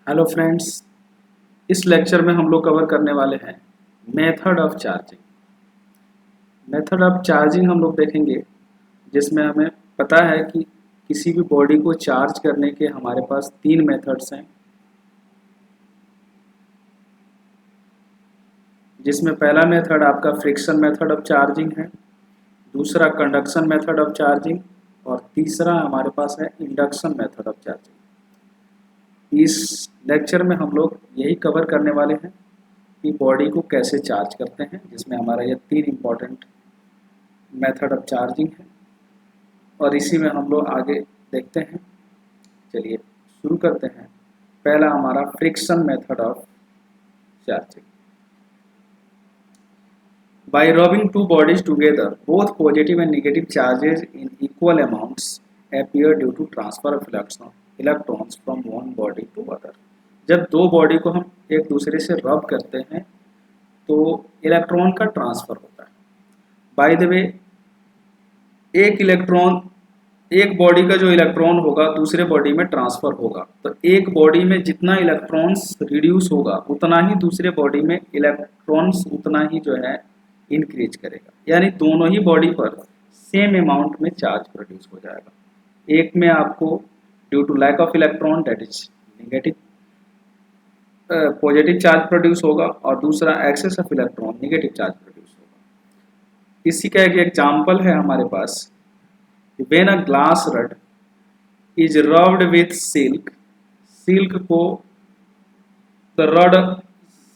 Hello friends, इस lecture में हम लोग कवर करने वाले हैं method of charging. Method of charging हम लोग देखेंगे जिसमें हमें पता है कि किसी भी बॉडी को चार्ज करने के हमारे पास तीन मेथड्स हैं, जिसमें पहला मेथड आपका फ्रिक्शन मेथड ऑफ चार्जिंग है, दूसरा कंडक्शन मेथड ऑफ चार्जिंग और तीसरा हमारे पास है इंडक्शन मेथड ऑफ चार्जिंग। इस लेक्चर में हम लोग यही कवर करने वाले हैं कि बॉडी को कैसे चार्ज करते हैं, जिसमें हमारा ये तीन इम्पॉर्टेंट मेथड ऑफ चार्जिंग है और इसी में हम लोग आगे देखते हैं। चलिए शुरू करते हैं। पहला हमारा friction method of charging. By rubbing two bodies together, both positive and negative charges in equal amounts appear due to transfer of electrons from one body to other। जब दो बॉडी को हम एक दूसरे से रब करते हैं तो इलेक्ट्रॉन का ट्रांसफर होता है। बाय द वे, एक बॉडी का जो इलेक्ट्रॉन होगा दूसरे बॉडी में ट्रांसफर होगा, तो एक बॉडी में जितना इलेक्ट्रॉन्स रिड्यूस होगा उतना ही दूसरे बॉडी में इलेक्ट्रॉन्स उतना ही जो है इंक्रीज करेगा, यानी दोनों ही बॉडी पर सेम अमाउंट में चार्ज प्रोड्यूस हो जाएगा। एक में आपको due to lack of electron that is negative positive charge produce होगा और दूसरा excess of electron negative charge produce होगा। इसी का एक एग्जाम्पल है हमारे पास, when a glass rod is rubbed with silk, silk को the rod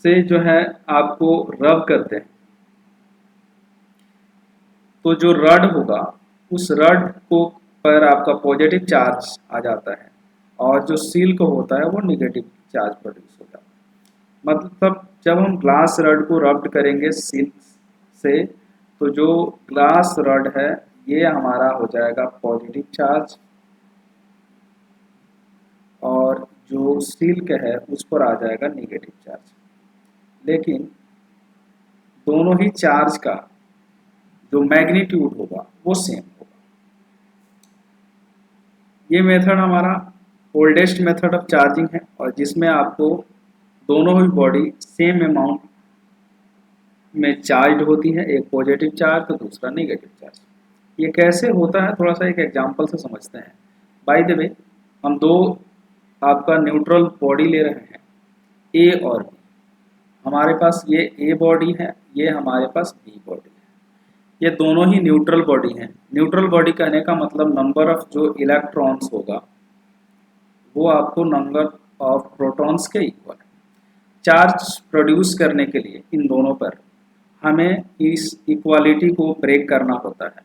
से जो है आपको रब करते हैं, तो जो रड होगा उस रड को पर आपका पॉजिटिव चार्ज आ जाता है और जो सिल्क होता है वो नेगेटिव चार्ज प्रोड्यूस हो जाता है। मतलब जब हम ग्लास रड को रब्ड करेंगे सिल्क से, तो जो ग्लास रड है ये हमारा हो जाएगा पॉजिटिव चार्ज और जो सिल्क है उस पर आ जाएगा नेगेटिव चार्ज, लेकिन दोनों ही चार्ज का जो मैग्नीट्यूड होगा वो सेम होगा। ये मेथड हमारा ओल्डेस्ट मेथड ऑफ चार्जिंग है और जिसमें आपको दोनों ही बॉडी सेम अमाउंट में चार्ज होती है, एक पॉजिटिव चार्ज तो दूसरा नेगेटिव चार्ज। ये कैसे होता है थोड़ा सा एक एग्जांपल से समझते हैं। बाय द वे, हम दो आपका न्यूट्रल बॉडी ले रहे हैं, ए और बी। हमारे पास ये ए बॉडी है, ये हमारे पास बी बॉडी है। ये दोनों ही न्यूट्रल बॉडी हैं। न्यूट्रल बॉडी कहने का मतलब नंबर ऑफ जो इलेक्ट्रॉन्स होगा वो आपको नंबर ऑफ प्रोटॉन्स के इक्वल है। चार्ज प्रोड्यूस करने के लिए इन दोनों पर हमें इस इक्वालिटी को ब्रेक करना होता है।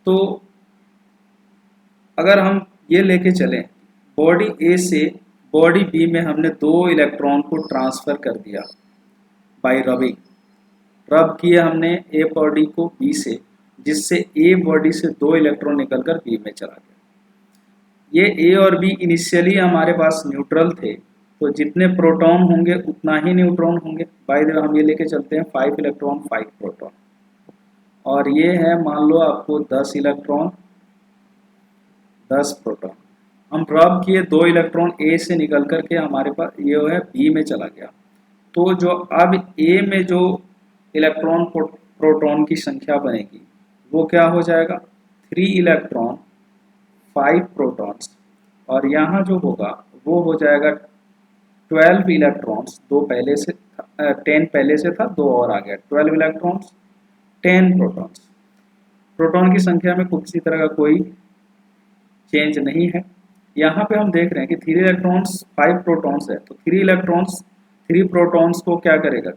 तो अगर हम ये लेके चलें, बॉडी ए से बॉडी बी में हमने दो इलेक्ट्रॉन को ट्रांसफ़र कर दिया बाय रबिंग। रब किए हमने ए बॉडी को बी से, जिससे ए बॉडी से दो इलेक्ट्रॉन निकलकर बी में चला गया। ये ए और बी इनिशियली हमारे पास न्यूट्रल थे, तो जितने प्रोटॉन होंगे उतना ही न्यूट्रॉन होंगे। बाय द वे हम ये लेके चलते हैं 5 इलेक्ट्रॉन 5 प्रोटॉन, और ये है मान लो आपको 10 इलेक्ट्रॉन 10 प्रोटॉन। हम रब किए दो इलेक्ट्रॉन ए से निकल करके हमारे पास ये है बी में चला गया, तो जो अब ए में जो इलेक्ट्रॉन प्रोटॉन की संख्या बनेगी वो क्या हो जाएगा, 3 इलेक्ट्रॉन 5 प्रोटॉन्स, और यहाँ जो होगा वो हो जाएगा 12 इलेक्ट्रॉन्स। 10 पहले से था, 2 और आ गया, 12 इलेक्ट्रॉन्स 10 प्रोटॉन्स। प्रोटॉन की संख्या में किसी तरह का कोई चेंज नहीं है। यहाँ पे हम देख रहे हैं कि 3 इलेक्ट्रॉन्स 5 प्रोटॉन्स है, तो 3 प्रोटॉन्स को क्या करेगा,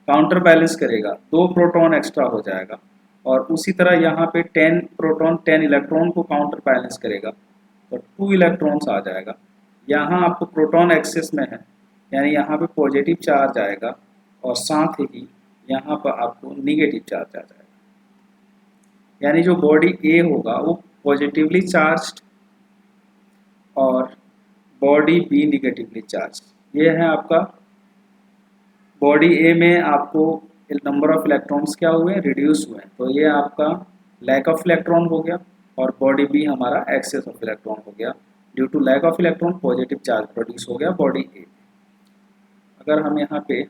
काउंटर बैलेंस करेगा, 2 प्रोटॉन एक्स्ट्रा हो जाएगा, और उसी तरह यहाँ पे 10 प्रोटॉन 10 इलेक्ट्रॉन को काउंटर बैलेंस करेगा, तो 2 इलेक्ट्रॉन्स आ जाएगा। यहाँ आपको प्रोटॉन एक्सेस में है, यानी यहाँ पे पॉजिटिव चार्ज आएगा और साथ ही यहाँ पर आपको निगेटिव चार्ज आ जाएगा, यानी जो बॉडी ए होगा वो पॉजिटिवली चार्ज्ड और बॉडी बी निगेटिवली चार्ज। ये है आपका बॉडी ए में आपको नंबर ऑफ इलेक्ट्रॉन्स क्या हुए, रिड्यूस हुए, तो ये आपका लैक ऑफ इलेक्ट्रॉन हो गया, और बॉडी बी हमारा एक्सेस ऑफ इलेक्ट्रॉन हो गया। Due to lack of electron positive charge produce हो गया बॉडी ए। अगर हम यहाँ पे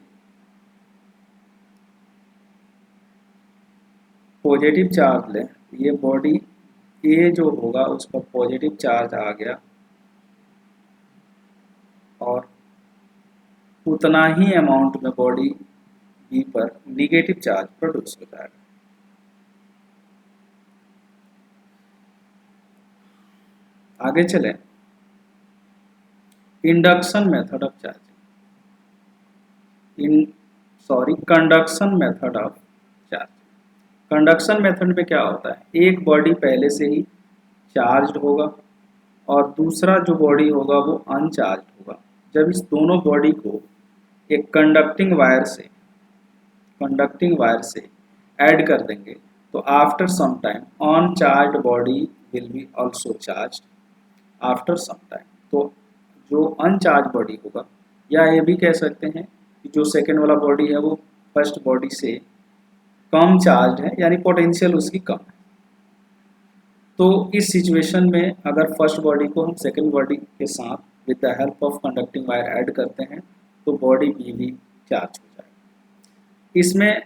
पॉजिटिव चार्ज लें, ये बॉडी ए जो होगा उस पर पॉजिटिव चार्ज आ गया और उतना ही अमाउंट में बॉडी बी पर निगेटिव चार्ज प्रोड्यूस हो जाएगा। आगे चलें, induction method of charging, conduction method of charge. Conduction method में क्या होता है, एक बॉडी पहले से ही चार्ज्ड होगा और दूसरा जो बॉडी होगा वो अनचार्ज्ड होगा। जब इस दोनों बॉडी को एक कंडक्टिंग वायर से ऐड कर देंगे तो after some time uncharged body will be also charged after some time. तो जो अनचार्ज बॉडी होगा, या ये भी कह सकते हैं कि जो सेकेंड वाला बॉडी है वो फर्स्ट बॉडी से कम चार्ज है, यानी पोटेंशियल उसकी कम है। तो इस सिचुएशन में अगर फर्स्ट बॉडी को हम सेकेंड बॉडी के साथ with the help of conducting wire add करते हैं तो बॉडी बी भी चार्ज हो जाएगी। इसमें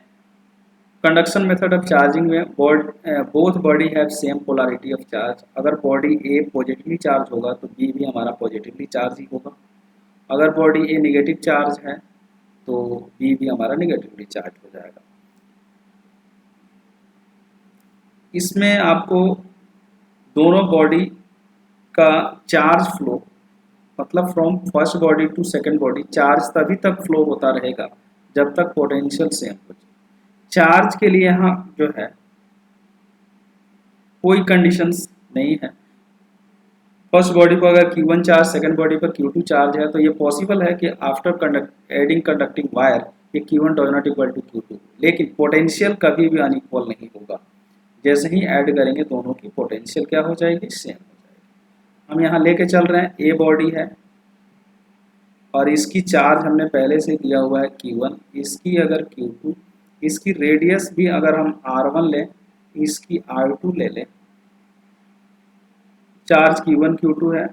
कंडक्शन मेथड ऑफ चार्जिंग में both body have same polarity of charge. अगर बॉडी ए पॉजिटिवली चार्ज होगा तो बी भी हमारा पॉजिटिवली चार्ज ही होगा। अगर बॉडी ए नेगेटिव चार्ज है तो बी भी हमारा नेगेटिवली चार्ज हो जाएगा। इसमें आपको दोनों बॉडी का चार्ज फ्लो, मतलब from first body to second body charge तभी तक फ्लो होता रहेगा जब तक पोटेंशियल सेम हो जाए। चार्ज के लिए यहाँ जो है कोई कंडीशंस नहीं है। फर्स्ट बॉडी पर अगर Q1 चार्ज, सेकेंड बॉडी पर Q2 चार्ज है तो ये पॉसिबल है कि आफ्टर एडिंग कंडक्टिंग वायर ये Q1 does not equal to Q2, लेकिन पोटेंशियल कभी भी अनइक्वल नहीं होगा। जैसे ही ऐड करेंगे दोनों की पोटेंशियल क्या हो जाएगी, सेम हो जाएगी। हम यहाँ लेके चल रहे हैं, ए बॉडी है और इसकी चार्ज हमने पहले से दिया हुआ है Q1, इसकी अगर Q2, इसकी रेडियस भी अगर हम R1 लें, इसकी R2 ले लें, चार्ज Q1 Q2 है।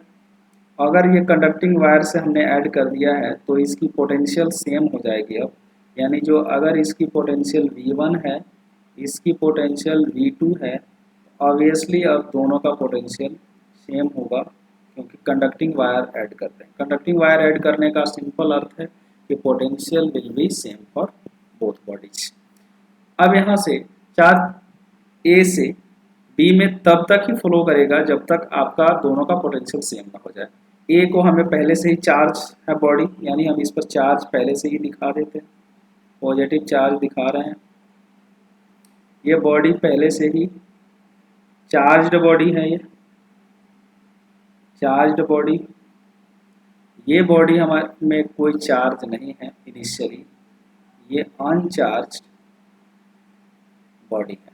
अगर ये कंडक्टिंग वायर से हमने ऐड कर दिया है तो इसकी पोटेंशियल सेम हो जाएगी अब, यानी जो अगर इसकी पोटेंशियल V1 है, इसकी पोटेंशियल V2 है, ऑब्वियसली अब दोनों का पोटेंशियल सेम होगा क्योंकि कंडक्टिंग वायर ऐड करते हैं। कंडक्टिंग वायर ऐड करने का सिंपल अर्थ है कि potential will be same for both bodies. अब यहाँ से चार्ज ए से बी में तब तक ही फ्लो करेगा जब तक आपका दोनों का पोटेंशियल सेम ना हो जाए। ए को हमें पहले से ही चार्ज है बॉडी, यानी हम इस पर चार्ज पहले से ही दिखा देते हैं, पॉजिटिव चार्ज दिखा रहे हैं। ये बॉडी पहले से ही चार्ज्ड बॉडी है, ये चार्ज्ड बॉडी। ये बॉडी हमारे में कोई चार्ज नहीं है इनिशियली, ये अनचार्ज बॉडी है,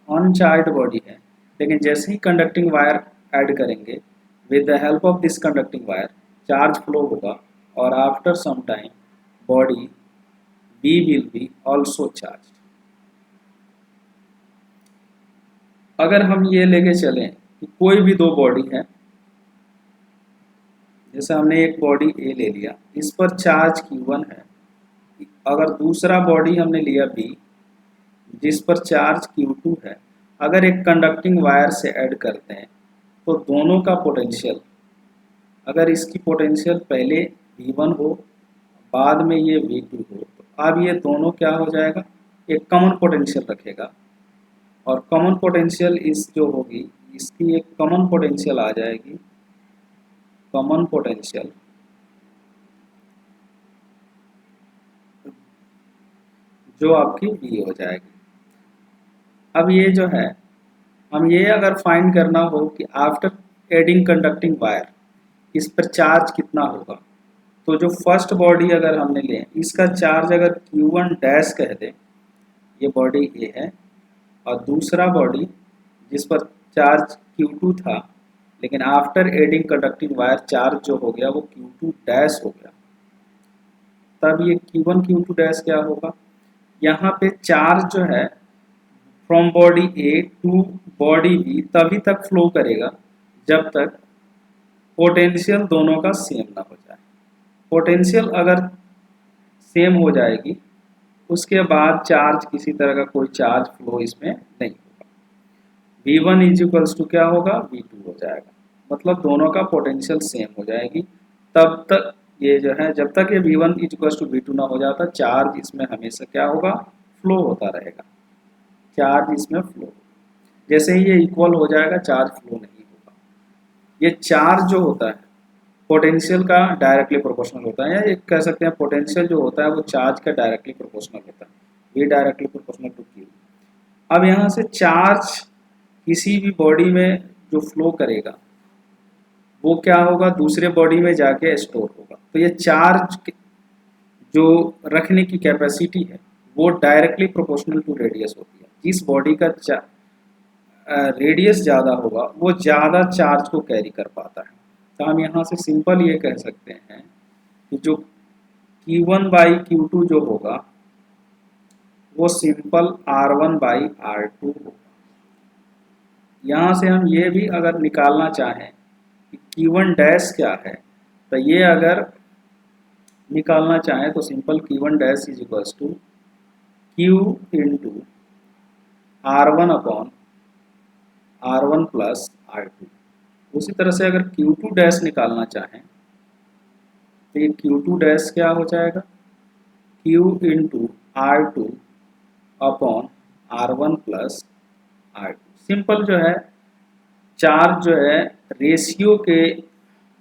अनचार्ज्ड बॉडी है। लेकिन जैसे ही कंडक्टिंग वायर ऐड करेंगे with the help of this conducting wire charge flow होगा और after some time body be will be also charge. अगर हम ये लेके चलें कि कोई भी दो बॉडी है, जैसे हमने एक बॉडी ए ले लिया, इस पर चार्ज Q1 है, अगर दूसरा बॉडी हमने लिया B जिस पर चार्ज Q2 है, अगर एक कंडक्टिंग वायर से ऐड करते हैं तो दोनों का पोटेंशियल, अगर इसकी पोटेंशियल पहले V1 हो बाद में ये V2 हो, तो अब ये दोनों क्या हो जाएगा, एक कॉमन पोटेंशियल रखेगा और कॉमन पोटेंशियल इस जो होगी इसकी एक कॉमन पोटेंशियल आ जाएगी, कॉमन पोटेंशियल जो आपकी V हो जाएगी। अब ये जो है, हम ये अगर फाइंड करना हो कि आफ्टर एडिंग कंडक्टिंग वायर इस पर चार्ज कितना होगा, तो जो फर्स्ट बॉडी अगर हमने ले, इसका चार्ज अगर Q1 डैश कह दें, ये बॉडी ए है, और दूसरा बॉडी जिस पर चार्ज Q2 था लेकिन after adding conducting wire charge जो हो गया वो Q2 डैश हो गया, तब ये Q1 Q2 डैश क्या होगा, यहाँ पे चार्ज जो है from body A to body B तभी तक फ्लो करेगा जब तक पोटेंशियल दोनों का सेम ना हो जाए। पोटेंशियल अगर सेम हो जाएगी उसके बाद चार्ज, किसी तरह का कोई चार्ज फ्लो इसमें नहीं होगा। V1 इज इक्वल्स टू क्या होगा, V2 हो जाएगा। मतलब दोनों का पोटेंशियल सेम हो जाएगी। तब तक ये जो है, जब तक ये V1 is equals to V2 ना हो जाता, चार्ज इसमें हमेशा क्या होगा, फ्लो होता रहेगा। चार्ज इसमें फ्लो, जैसे ही ये इक्वल हो जाएगा चार्ज फ्लो नहीं होगा। ये चार्ज जो होता है पोटेंशियल का डायरेक्टली प्रोपोर्शनल होता है, या एक कह सकते हैं पोटेंशियल जो होता है वो चार्ज का डायरेक्टली प्रोपोर्शनल होता है। ये डायरेक्टली प्रोपोर्शनल टू क्यू। अब यहाँ से चार्ज किसी भी बॉडी में जो फ्लो करेगा वो क्या होगा, दूसरे बॉडी में जाके स्टोर होगा। तो ये चार्ज जो रखने की कैपेसिटी है वो डायरेक्टली प्रोपोर्शनल टू रेडियस होती है। जिस बॉडी का रेडियस ज़्यादा होगा वो ज़्यादा चार्ज को कैरी कर पाता है। तो हम यहाँ से सिंपल ये कह सकते हैं कि जो Q1 बाई Q2 जो होगा वो सिंपल R1 बाई R2 होगा। यहाँ से हम ये भी अगर निकालना चाहें कि Q1 डैश क्या है, तो ये अगर निकालना चाहें तो simple Q1 dash is equals to Q into R1 upon R1 plus R2। उसी तरह से अगर Q2 डैश निकालना चाहें तो ये Q2 डैश क्या हो जाएगा, Q into R2 upon R1 plus R2। Simple जो है चार्ज जो है रेशियो के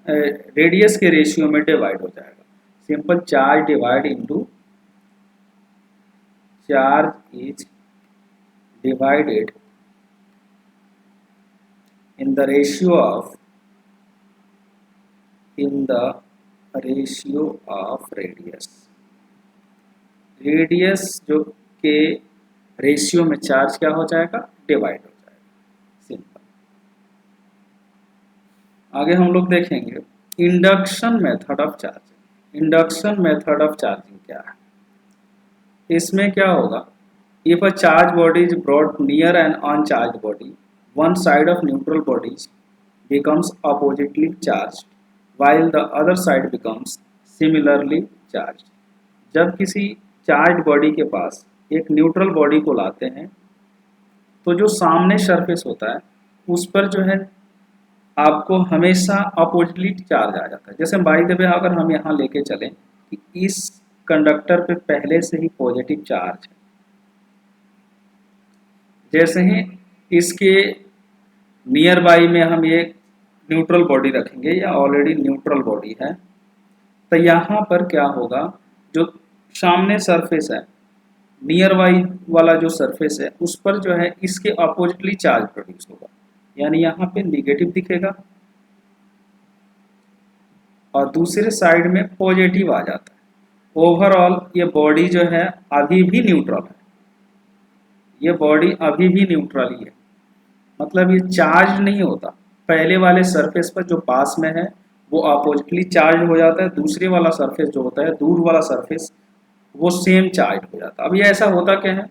रेडियस के रेशियो में डिवाइड हो जाएगा। Simple charge divide into charge is divided in the ratio of radius। Radius जो के रेशियो में चार्ज क्या हो जाएगा, डिवाइड हो जाएगा। सिंपल। आगे हम लोग देखेंगे induction method of charging. Induction method of charging क्या है, इसमें क्या होगा, if a charge body is brought near an uncharge body, one side of neutral bodies becomes oppositely charged while the other side becomes similarly charged। जब किसी charge body के पास एक neutral body को लाते हैं तो जो सामने सरफेस होता है उस पर जो है आपको हमेशा अपोजिटली चार्ज आ जाता है। जैसे बाई द वे अगर हम यहाँ लेके चलें कि इस कंडक्टर पे पहले से ही पॉजिटिव चार्ज है, जैसे ही इसके नियर बाई में हम ये न्यूट्रल बॉडी रखेंगे या ऑलरेडी न्यूट्रल बॉडी है, तो यहाँ पर क्या होगा, जो सामने सरफेस है नियर बाई वाला जो सरफेस है उस पर जो है इसके अपोजिटली चार्ज प्रोड्यूस होगा, यानी यहाँ पे निगेटिव दिखेगा और दूसरे साइड में पॉजिटिव आ जाता है। ओवरऑल ये बॉडी जो है अभी भी न्यूट्रल है, ये बॉडी अभी भी न्यूट्रल ही है। मतलब ये चार्ज नहीं होता, पहले वाले सरफेस पर जो पास में है वो अपोजिटली चार्ज हो जाता है, दूसरे वाला सरफेस जो होता है दूर वाला सरफेस वो सेम चार्ज हो जाता है। अब ये ऐसा होता क्या है,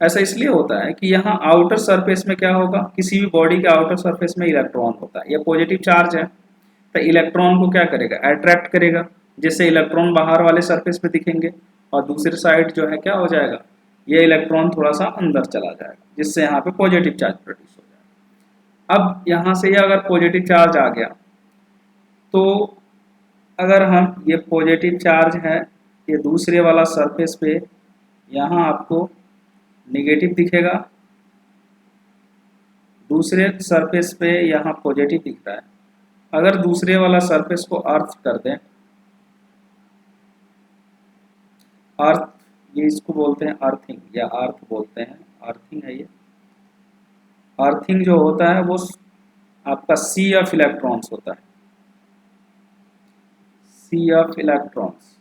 ऐसा इसलिए होता है कि यहाँ आउटर सरफेस में क्या होगा, किसी भी बॉडी के आउटर सरफेस में इलेक्ट्रॉन होता है, ये पॉजिटिव चार्ज है तो इलेक्ट्रॉन को क्या करेगा, अट्रैक्ट करेगा, जिससे इलेक्ट्रॉन बाहर वाले सरफेस पे दिखेंगे और दूसरी साइड जो है क्या हो जाएगा, ये इलेक्ट्रॉन थोड़ा सा अंदर चला जाएगा जिससे यहाँ पे पॉजिटिव चार्ज प्रोड्यूस हो जाएगा। अब यहाँ से ये अगर पॉजिटिव चार्ज आ गया तो अगर हम ये पॉजिटिव चार्ज है ये दूसरे वाला सरफेस पे यहाँ आपको नेगेटिव दिखेगा, दूसरे सरफेस पे यहाँ पॉजिटिव दिख रहा है। अगर दूसरे वाला सरफेस को अर्थ कर दें, अर्थ ये इसको बोलते हैं अर्थिंग या अर्थ बोलते हैं, अर्थिंग है ये। अर्थिंग जो होता है वो आपका सी ऑफ इलेक्ट्रॉन्स होता है, सी ऑफ इलेक्ट्रॉन्स।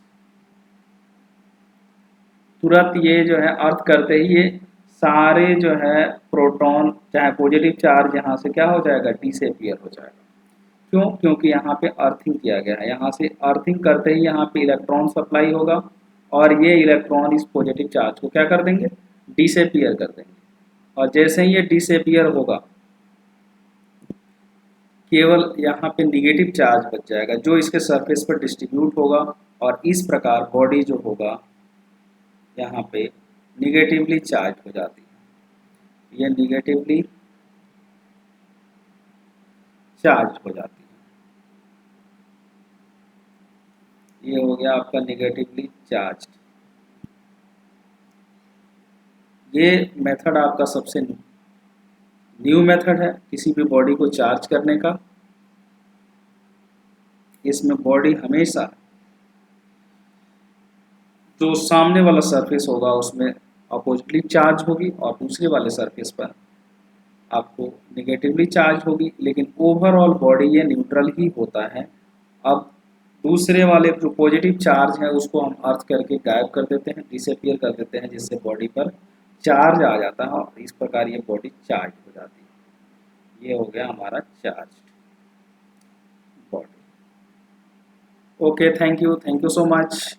तुरंत ये जो है अर्थ करते ही ये सारे जो है प्रोटॉन चाहे पॉजिटिव चार्ज यहाँ से क्या हो जाएगा, डिसअपीयर हो जाएगा। क्यों, क्योंकि यहाँ पे अर्थिंग किया गया है, यहाँ से अर्थिंग करते ही यहाँ पे इलेक्ट्रॉन सप्लाई होगा और ये इलेक्ट्रॉन इस पॉजिटिव चार्ज को क्या कर देंगे, डिसअपीयर कर देंगे। और जैसे ही ये डिसअपीयर होगा केवल यहाँ पे निगेटिव चार्ज बच जाएगा जो इसके सरफेस पर डिस्ट्रीब्यूट होगा, और इस प्रकार बॉडी जो होगा यहाँ पे निगेटिवली चार्ज हो जाती है, ये निगेटिवली चार्ज हो जाती है। ये हो गया आपका निगेटिवली चार्ज। ये मेथड आपका सबसे न्यू मेथड है किसी भी बॉडी को चार्ज करने का। इसमें बॉडी हमेशा जो सामने वाला सरफेस होगा उसमें अपोजिटली चार्ज होगी और दूसरे वाले सरफेस पर आपको निगेटिवली चार्ज होगी, लेकिन ओवरऑल बॉडी ये न्यूट्रल ही होता है। अब दूसरे वाले जो पॉजिटिव चार्ज है उसको हम अर्थ करके गायब कर देते हैं, डिसअपियर कर देते हैं, जिससे बॉडी पर चार्ज आ जाता है और इस प्रकार ये बॉडी चार्ज हो जाती है। ये हो गया हमारा charge body. Okay, thank you so much.